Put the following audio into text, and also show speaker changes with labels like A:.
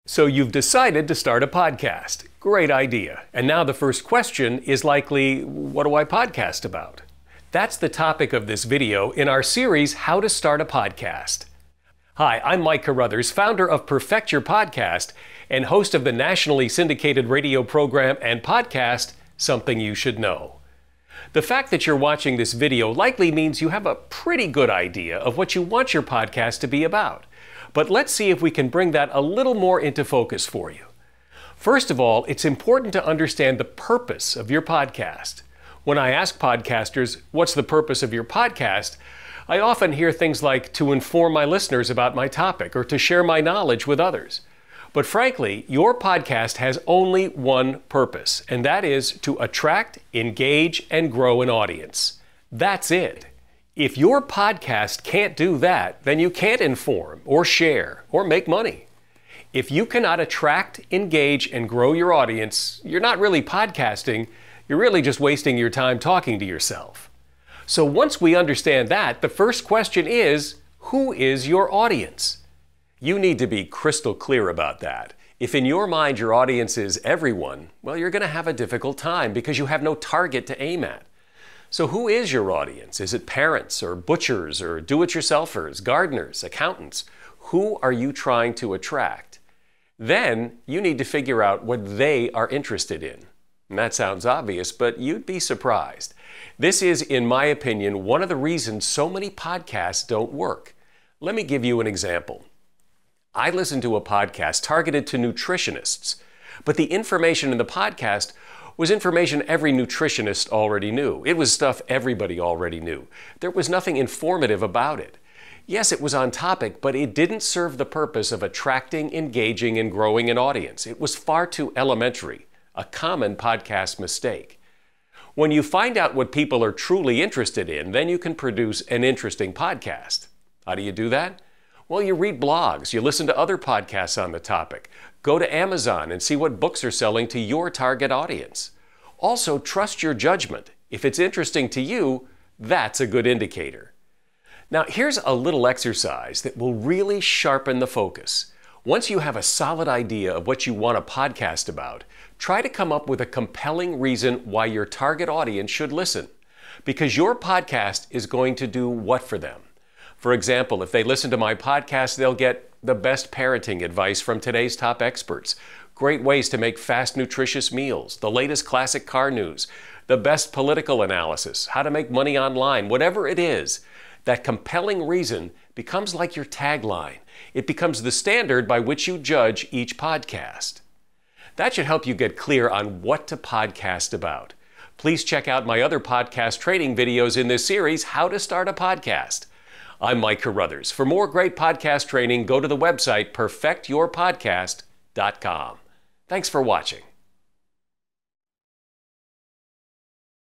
A: So you've decided to start a podcast. Great idea. And now the first question is likely, what do I podcast about? That's the topic of this video in our series, How to Start a Podcast. Hi, I'm Mike Carruthers, founder of Perfect Your Podcast and host of the nationally syndicated radio program and podcast, Something You Should Know. The fact that you're watching this video likely means you have a pretty good idea of what you want your podcast to be about. But let's see if we can bring that a little more into focus for you. First of all, it's important to understand the purpose of your podcast. When I ask podcasters, what's the purpose of your podcast? I often hear things like to inform my listeners about my topic or to share my knowledge with others. But frankly, your podcast has only one purpose, and that is to attract, engage, and grow an audience. That's it. If your podcast can't do that, then you can't inform or share or make money. If you cannot attract, engage, and grow your audience, you're not really podcasting, you're really just wasting your time talking to yourself. So once we understand that, the first question is, who is your audience? You need to be crystal clear about that. If in your mind your audience is everyone, well, you're going to have a difficult time because you have no target to aim at. So who is your audience? Is it parents or butchers or do-it-yourselfers, gardeners, accountants? Who are you trying to attract? Then you need to figure out what they are interested in. And that sounds obvious, but you'd be surprised. This is, in my opinion, one of the reasons so many podcasts don't work. Let me give you an example. I listened to a podcast targeted to nutritionists, but the information in the podcast was information every nutritionist already knew. It was stuff everybody already knew. There was nothing informative about it. Yes, it was on topic, but it didn't serve the purpose of attracting, engaging, and growing an audience. It was far too elementary, a common podcast mistake. When you find out what people are truly interested in, then you can produce an interesting podcast. How do you do that? Well, you read blogs, you listen to other podcasts on the topic, go to Amazon and see what books are selling to your target audience. Also, trust your judgment. If it's interesting to you, that's a good indicator. Now, here's a little exercise that will really sharpen the focus. Once you have a solid idea of what you want a podcast about, try to come up with a compelling reason why your target audience should listen. Because your podcast is going to do what for them? For example, if they listen to my podcast, they'll get the best parenting advice from today's top experts, great ways to make fast, nutritious meals, the latest classic car news, the best political analysis, how to make money online, whatever it is. That compelling reason becomes like your tagline. It becomes the standard by which you judge each podcast. That should help you get clear on what to podcast about. Please check out my other podcast training videos in this series, How to Start a Podcast. I'm Mike Carruthers. For more great podcast training, go to the website perfectyourpodcast.com. Thanks for watching.